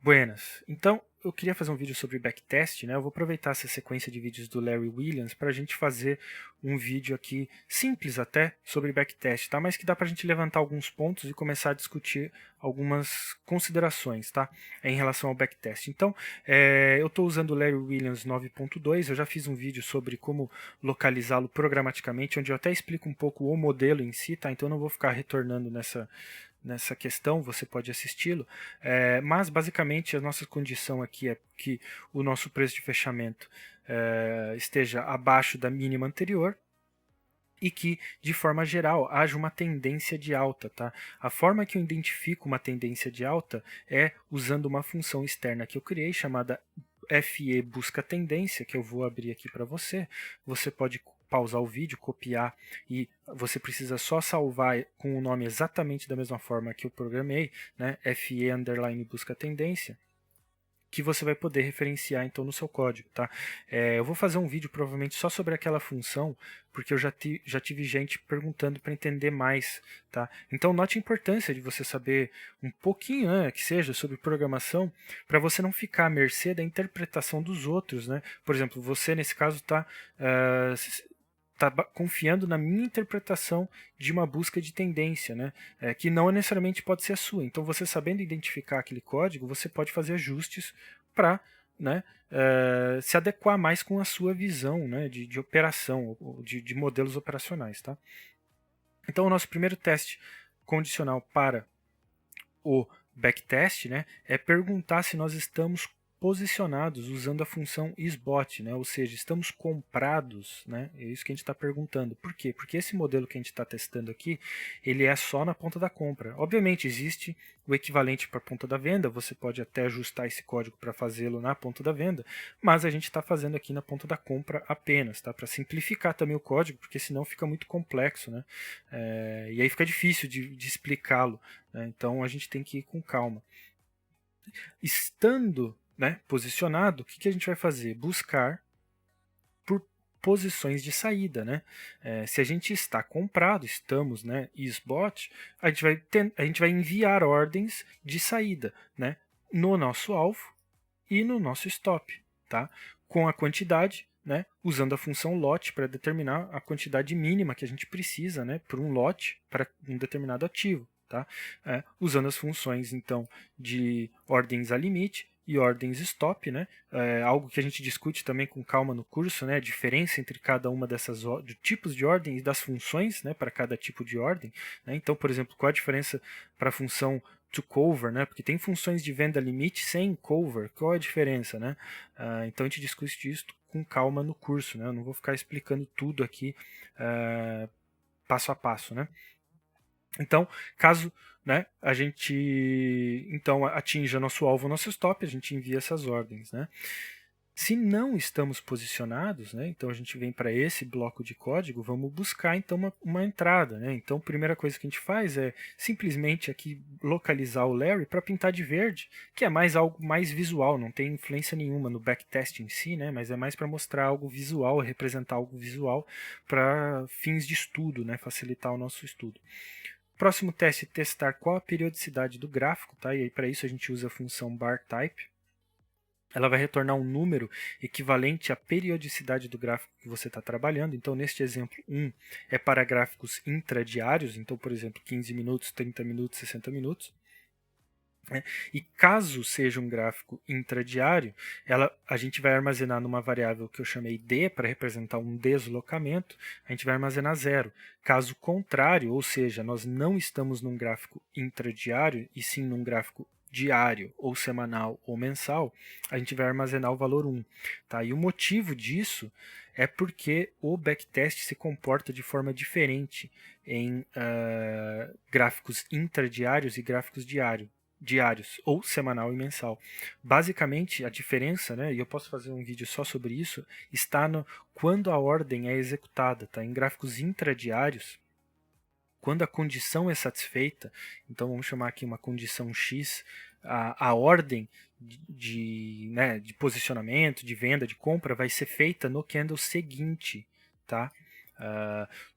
Buenas. Então, eu queria fazer um vídeo sobre backtest, né? Eu vou aproveitar essa sequência de vídeos do Larry Williams para a gente fazer um vídeo aqui simples até sobre backtest, tá? Mas que dá para a gente levantar alguns pontos e começar a discutir algumas considerações, tá? Em relação ao backtest. Então, eu estou usando o Larry Williams 9.2. Eu já fiz um vídeo sobre como localizá-lo programaticamente, onde eu até explico um pouco o modelo em si, tá? Então, eu não vou ficar retornando nessa questão, você pode assisti-lo, mas basicamente a nossa condição aqui é que o nosso preço de fechamento esteja abaixo da mínima anterior e que, de forma geral, haja uma tendência de alta. Tá? A forma que eu identifico uma tendência de alta é usando uma função externa que eu criei, chamada FE busca tendência, que eu vou abrir aqui para você. Você pode pausar o vídeo, copiar, e você precisa só salvar com o nome exatamente da mesma forma que eu programei, né? FE underline busca tendência, que você vai poder referenciar então no seu código, tá? Eu vou fazer um vídeo provavelmente só sobre aquela função, porque eu já tive gente perguntando para entender mais, tá? Então note a importância de você saber um pouquinho, né, que seja, sobre programação, para você não ficar à mercê da interpretação dos outros, né? Por exemplo, você nesse caso está confiando na minha interpretação de uma busca de tendência, né? Que não necessariamente pode ser a sua. Então, você sabendo identificar aquele código, você pode fazer ajustes para, né, se adequar mais com a sua visão, né, de operação, ou de modelos operacionais. Tá? Então, o nosso primeiro teste condicional para o backtest, né, é perguntar se nós estamos posicionados usando a função isBot, né? Ou seja, estamos comprados, né? É isso que a gente está perguntando. Por quê? Porque esse modelo que a gente está testando aqui, ele é só na ponta da compra. Obviamente existe o equivalente para a ponta da venda, você pode até ajustar esse código para fazê-lo na ponta da venda, mas a gente está fazendo aqui na ponta da compra apenas, tá? Para simplificar também o código, porque senão fica muito complexo, né? E aí fica difícil de explicá-lo, né? Então a gente tem que ir com calma. Estando, né, posicionado, o que a gente vai fazer? Buscar por posições de saída, né? Se a gente está comprado, estamos, né, isBot, a gente vai enviar ordens de saída, né, no nosso alvo e no nosso stop, tá? Com a quantidade, né, usando a função lot para determinar a quantidade mínima que a gente precisa, né, por um lote para um determinado ativo. Tá? Usando as funções então de ordens a limite e ordens stop, né? Algo que a gente discute também com calma no curso, né? A diferença entre cada uma dessas tipos de ordem e das funções, né? Para cada tipo de ordem, né? Então, por exemplo, qual a diferença para a função to cover, né? Porque tem funções de venda limite sem cover. Qual é a diferença, né? Então a gente discute isso com calma no curso, né? Eu não vou ficar explicando tudo aqui passo a passo, né? Então, caso, né, a gente então atinja nosso alvo, nosso stop, a gente envia essas ordens, né? Se não estamos posicionados, né, então a gente vem para esse bloco de código, vamos buscar então uma entrada, né? Então, a primeira coisa que a gente faz é simplesmente aqui localizar o Larry para pintar de verde, que é mais algo mais visual, não tem influência nenhuma no backtest em si, né? Mas é mais para mostrar algo visual, representar algo visual para fins de estudo, né? Facilitar o nosso estudo. Próximo teste é testar qual a periodicidade do gráfico, tá? E aí para isso a gente usa a função barType. Ela vai retornar um número equivalente à periodicidade do gráfico que você está trabalhando. Então, neste exemplo, 1 é para gráficos intradiários, então, por exemplo, 15 minutos, 30 minutos, 60 minutos. E caso seja um gráfico intradiário, a gente vai armazenar numa variável que eu chamei D para representar um deslocamento, a gente vai armazenar 0. Caso contrário, ou seja, nós não estamos num gráfico intradiário e sim num gráfico diário, ou semanal, ou mensal, a gente vai armazenar o valor 1. Tá? E o motivo disso é porque o backtest se comporta de forma diferente em gráficos intradiários e gráficos diários, ou semanal e mensal. Basicamente, a diferença, né, e eu posso fazer um vídeo só sobre isso, está no quando a ordem é executada. Tá? Em gráficos intradiários, quando a condição é satisfeita, então vamos chamar aqui uma condição X, a ordem de posicionamento, de venda, de compra, vai ser feita no candle seguinte. Tá?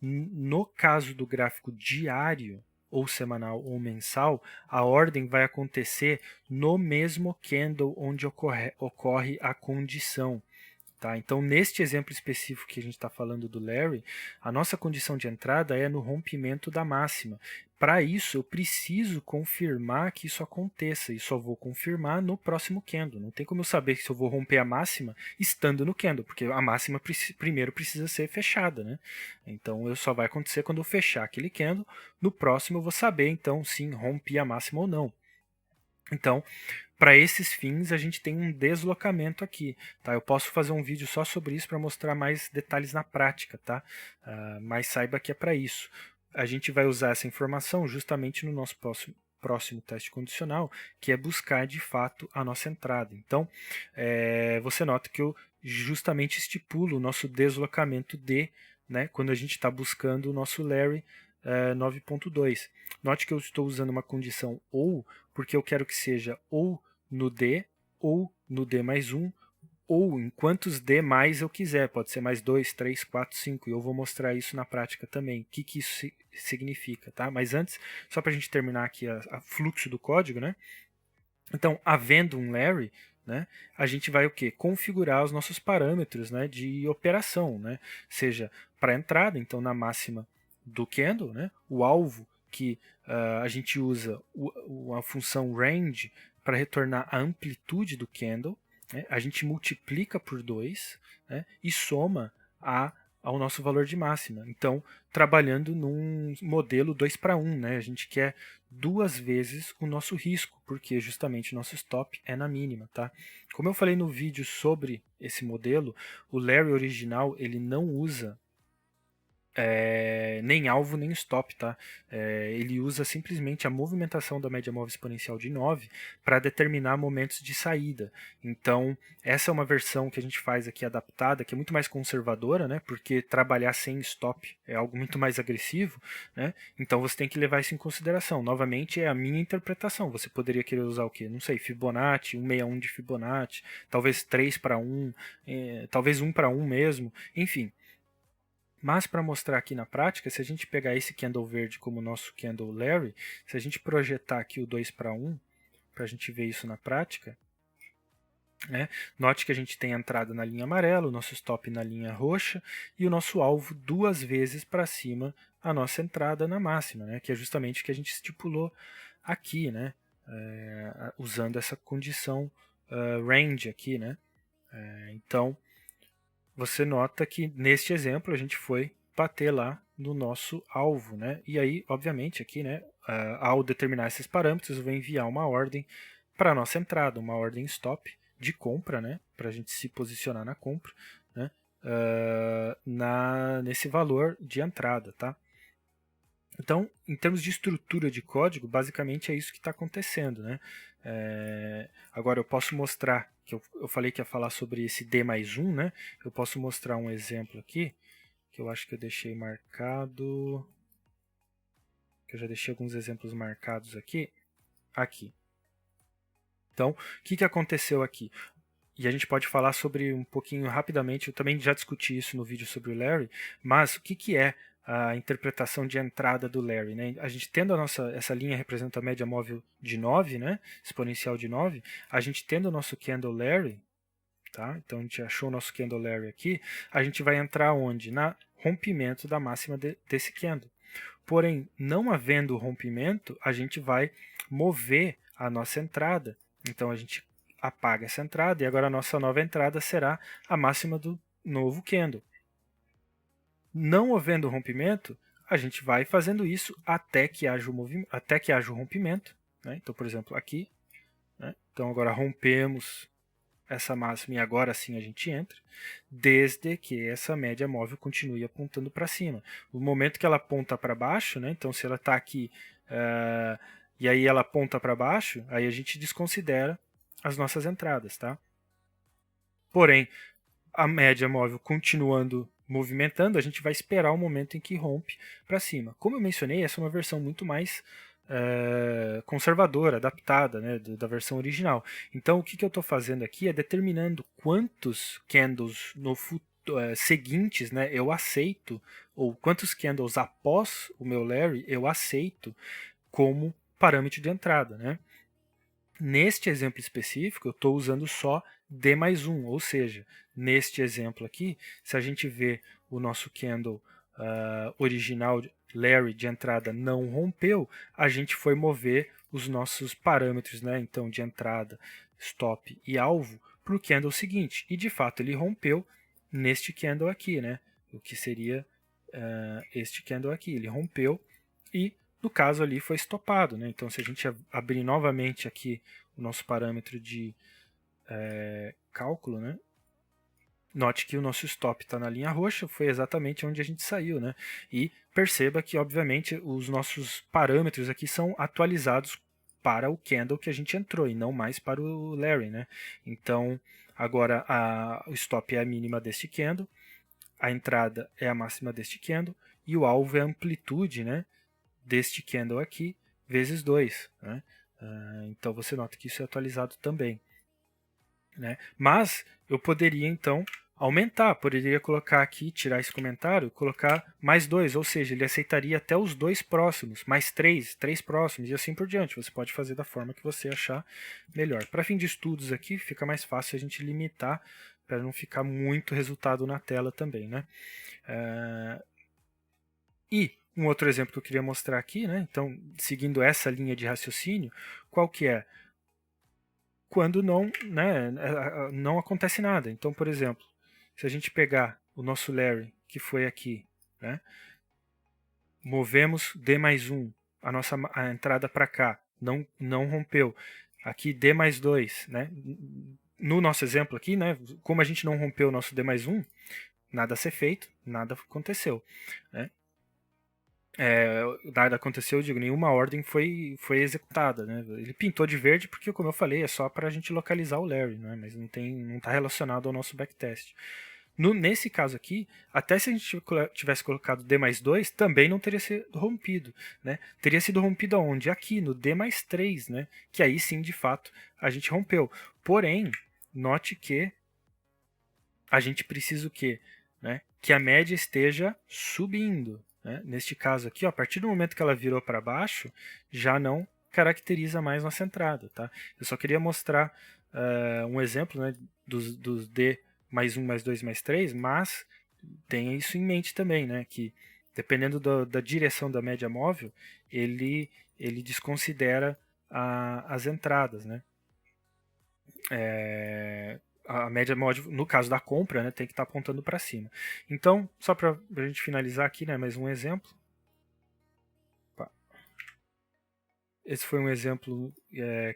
No caso do gráfico diário, ou semanal ou mensal, a ordem vai acontecer no mesmo candle onde ocorre a condição. Tá? Então, neste exemplo específico que a gente está falando do Larry, a nossa condição de entrada é no rompimento da máxima. Para isso, eu preciso confirmar que isso aconteça, e só vou confirmar no próximo candle. Não tem como eu saber se eu vou romper a máxima estando no candle, porque a máxima primeiro precisa ser fechada. Né? Então, só vai acontecer quando eu fechar aquele candle. No próximo, eu vou saber, então, sim, rompi a máxima ou não. Então, para esses fins, a gente tem um deslocamento aqui. Tá? Eu posso fazer um vídeo só sobre isso para mostrar mais detalhes na prática, tá? Mas saiba que é para isso. A gente vai usar essa informação justamente no nosso próximo teste condicional, que é buscar de fato a nossa entrada. Então, você nota que eu justamente estipulo o nosso deslocamento D, né, quando a gente está buscando o nosso Larry 9.2. Note que eu estou usando uma condição ou, porque eu quero que seja ou no D, ou no D mais 1, ou em quantos D mais eu quiser. Pode ser mais 2, 3, 4, 5. E eu vou mostrar isso na prática também. O que isso significa. Tá? Mas antes, só para a gente terminar aqui a fluxo do código, né? Então, havendo um Larry, né, a gente vai o quê? Configurar os nossos parâmetros, né, de operação, né? Seja para entrada, então na máxima do candle, né, o alvo que a gente usa a função range para retornar a amplitude do candle, né, a gente multiplica por 2, né, e soma ao nosso valor de máxima. Então, trabalhando num modelo 2 para 1, né, a gente quer 2 vezes o nosso risco, porque justamente o nosso stop é na mínima. Tá? Como eu falei no vídeo sobre esse modelo, o Larry original ele não usa nem alvo nem stop, tá? Ele usa simplesmente a movimentação da média móvel exponencial de 9 para determinar momentos de saída. Então, essa é uma versão que a gente faz aqui adaptada, que é muito mais conservadora, né? Porque trabalhar sem stop é algo muito mais agressivo, né? Então você tem que levar isso em consideração. Novamente, é a minha interpretação. Você poderia querer usar o quê? Não sei, Fibonacci, 161 de Fibonacci, talvez 3 para 1, talvez 1 para 1 mesmo, enfim. Mas para mostrar aqui na prática, se a gente pegar esse candle verde como nosso candle Larry, se a gente projetar aqui o 2 para 1, para a gente ver isso na prática, né, note que a gente tem a entrada na linha amarela, o nosso stop na linha roxa e o nosso alvo 2 vezes para cima a nossa entrada na máxima, né, que é justamente o que a gente estipulou aqui, né, usando essa condição range aqui. Né. Então, você nota que neste exemplo a gente foi bater lá no nosso alvo, né? E aí, obviamente, aqui, né, ao determinar esses parâmetros, eu vou enviar uma ordem para a nossa entrada, uma ordem stop de compra, né, para a gente se posicionar na compra, né, nesse valor de entrada, tá? Então, em termos de estrutura de código, basicamente é isso que está acontecendo. Né? Agora, eu posso mostrar, que eu falei que ia falar sobre esse D mais 1, né? Eu posso mostrar um exemplo aqui, que eu acho que eu deixei marcado, que eu já deixei alguns exemplos marcados aqui. Aqui. Então, o que aconteceu aqui? E a gente pode falar sobre um pouquinho rapidamente, eu também já discuti isso no vídeo sobre o Larry, mas o que é a interpretação de entrada do Larry? Né? A gente tendo essa linha representa a média móvel de 9, né? Exponencial de 9, a gente tendo o nosso candle Larry, tá? Então a gente achou o nosso candle Larry aqui, a gente vai entrar onde? Na rompimento da máxima desse candle. Porém, não havendo rompimento, a gente vai mover a nossa entrada. Então a gente apaga essa entrada e agora a nossa nova entrada será a máxima do novo candle. Não havendo rompimento, a gente vai fazendo isso até que haja o rompimento. Né? Então, por exemplo, aqui. Né? Então agora rompemos essa máxima e agora sim a gente entra, desde que essa média móvel continue apontando para cima. O momento que ela aponta para baixo, né, então se ela está aqui e aí ela aponta para baixo, aí a gente desconsidera as nossas entradas. Tá? Porém, a média móvel continuando movimentando, a gente vai esperar o momento em que rompe para cima. Como eu mencionei, essa é uma versão muito mais conservadora, adaptada, né, da versão original. Então, o que eu estou fazendo aqui é determinando quantos candles seguintes, né, eu aceito, ou quantos candles após o meu Larry eu aceito como parâmetro de entrada, né? Neste exemplo específico, eu estou usando só D mais 1, ou seja, neste exemplo aqui, se a gente vê o nosso candle original, Larry, de entrada não rompeu, a gente foi mover os nossos parâmetros, né, então de entrada, stop e alvo, para o candle seguinte. E de fato ele rompeu neste candle aqui, né, o que seria este candle aqui. Ele rompeu e no caso ali foi estopado, né? Então se a gente abrir novamente aqui o nosso parâmetro de cálculo, né? Note que o nosso stop está na linha roxa, foi exatamente onde a gente saiu, né? E perceba que, obviamente, os nossos parâmetros aqui são atualizados para o candle que a gente entrou e não mais para o Larry, né? Então, agora o stop é a mínima deste candle, a entrada é a máxima deste candle e o alvo é a amplitude, né, deste candle aqui, vezes 2. Né? Então você nota que isso é atualizado também. Né? Mas eu poderia então aumentar, poderia colocar aqui, tirar esse comentário, colocar mais 2, ou seja, ele aceitaria até os 2 próximos, mais 3 próximos e assim por diante. Você pode fazer da forma que você achar melhor. Para fim de estudos aqui, fica mais fácil a gente limitar para não ficar muito resultado na tela também. Né? E um outro exemplo que eu queria mostrar aqui, né? Então, seguindo essa linha de raciocínio, qual que é? Quando não, né, não acontece nada. Então, por exemplo, se a gente pegar o nosso Larry, que foi aqui, né, movemos D mais 1, a entrada para cá, não rompeu. Aqui D mais 2, né? No nosso exemplo aqui, né, como a gente não rompeu o nosso D mais 1, nada a ser feito, nada aconteceu. Né? Nada aconteceu, eu digo, nenhuma ordem foi executada, né? Ele pintou de verde porque, como eu falei, é só para a gente localizar o Larry, né? Mas não está relacionado ao nosso backtest. Nesse caso aqui, até se a gente tivesse colocado D mais 2, também não teria sido rompido, né? Teria sido rompido aonde? Aqui, no D mais 3, né? Que aí sim, de fato, a gente rompeu. Porém, note que a gente precisa o quê? Né? Que a média esteja subindo. Né? Neste caso aqui, ó, a partir do momento que ela virou para baixo, já não caracteriza mais nossa entrada. Tá? Eu só queria mostrar um exemplo, né, dos D mais 1, mais 2, mais 3, mas tenha isso em mente também, né, que dependendo da direção da média móvel, ele desconsidera as entradas. Né? A média móvel, no caso da compra, né, tem que estar apontando para cima. Então, só para a gente finalizar aqui, né, mais um exemplo. Esse foi um exemplo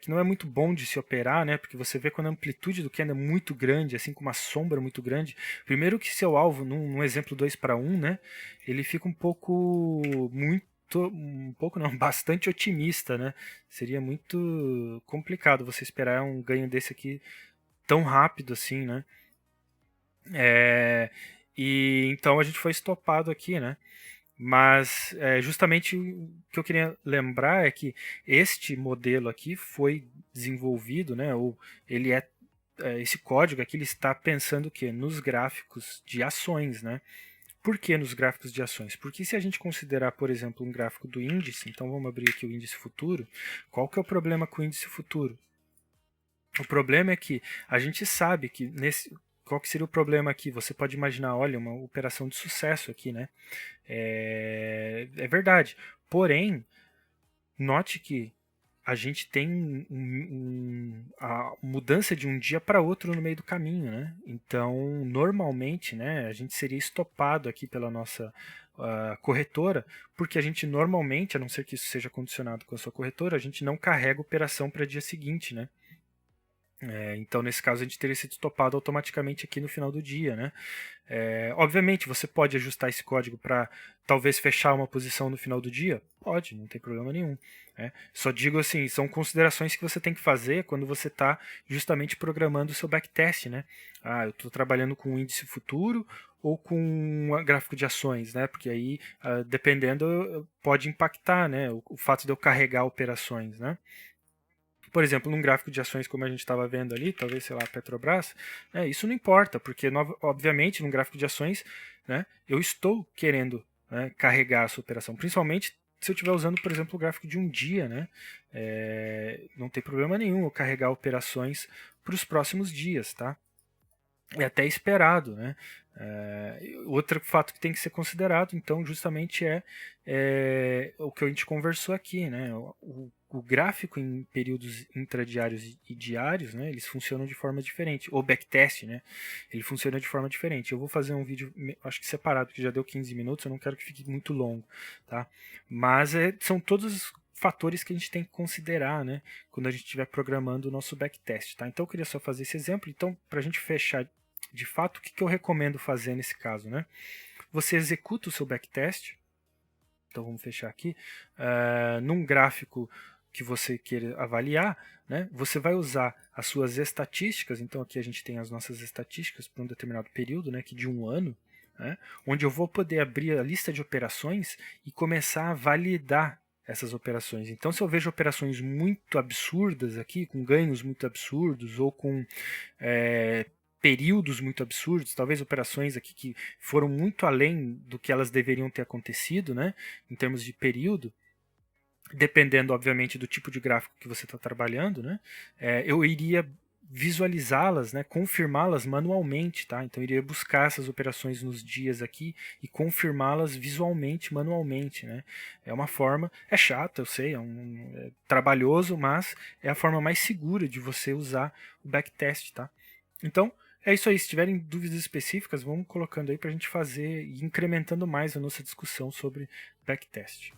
que não é muito bom de se operar, né? Porque você vê quando a amplitude do candle é muito grande, assim com uma sombra muito grande. Primeiro que seu alvo, num exemplo 2 para 1, né? Ele fica não, bastante otimista, né? Seria muito complicado você esperar um ganho desse aqui tão rápido assim, né? E então a gente foi estopado aqui, né? Mas justamente o que eu queria lembrar é que este modelo aqui foi desenvolvido, né? Ou ele esse código aqui ele está pensando o quê? Nos gráficos de ações, né? Por que nos gráficos de ações? Porque se a gente considerar, por exemplo, um gráfico do índice, então vamos abrir aqui o índice futuro, qual que é o problema com o índice futuro? O problema é que a gente sabe que qual que seria o problema aqui? Você pode imaginar, olha, uma operação de sucesso aqui, né? É verdade. Porém, note que a gente tem a mudança de um dia para outro no meio do caminho, né? Então, normalmente, né, a gente seria estopado aqui pela nossa corretora, porque a gente normalmente, a não ser que isso seja condicionado com a sua corretora, a gente não carrega operação para dia seguinte, né? Então, nesse caso, a gente teria sido estopado automaticamente aqui no final do dia, né? Obviamente, você pode ajustar esse código para talvez fechar uma posição no final do dia? Pode, não tem problema nenhum. Né? Só digo assim, são considerações que você tem que fazer quando você está justamente programando o seu backtest, né? Eu estou trabalhando com um índice futuro ou com um gráfico de ações, né? Porque aí, dependendo, pode impactar, né? O fato de eu carregar operações, né? Por exemplo, num gráfico de ações como a gente estava vendo ali, talvez, sei lá, Petrobras, né, isso não importa, porque, obviamente, num gráfico de ações, né, eu estou querendo, né, carregar essa operação, principalmente se eu estiver usando, por exemplo, o gráfico de um dia, né, não tem problema nenhum eu carregar operações para os próximos dias, tá? É até esperado, né? Outro fato que tem que ser considerado, então, justamente é o que a gente conversou aqui, né? O gráfico em períodos intradiários e diários, né? Eles funcionam de forma diferente. O backtest, né? Ele funciona de forma diferente. Eu vou fazer um vídeo, acho que separado, porque já deu 15 minutos, eu não quero que fique muito longo, tá? Mas são todos fatores que a gente tem que considerar, né, quando a gente estiver programando o nosso backtest, tá? Então eu queria só fazer esse exemplo. Então, para a gente fechar de fato, o que eu recomendo fazer nesse caso, né? Você executa o seu backtest, então vamos fechar aqui, num gráfico que você queira avaliar, né? Você vai usar as suas estatísticas, então aqui a gente tem as nossas estatísticas para um determinado período, né, que de um ano, né, onde eu vou poder abrir a lista de operações e começar a validar essas operações. Então, se eu vejo operações muito absurdas aqui, com ganhos muito absurdos, ou com períodos muito absurdos, talvez operações aqui que foram muito além do que elas deveriam ter acontecido, né, em termos de período, dependendo, obviamente, do tipo de gráfico que você está trabalhando, né, eu iria visualizá-las, né, confirmá-las manualmente, tá? Então eu iria buscar essas operações nos dias aqui e confirmá-las visualmente, manualmente, né? É uma forma, é chata, eu sei, é trabalhoso, mas é a forma mais segura de você usar o backtest, tá? Então, é isso aí. Se tiverem dúvidas específicas, vamos colocando aí para a gente fazer e incrementando mais a nossa discussão sobre backtest.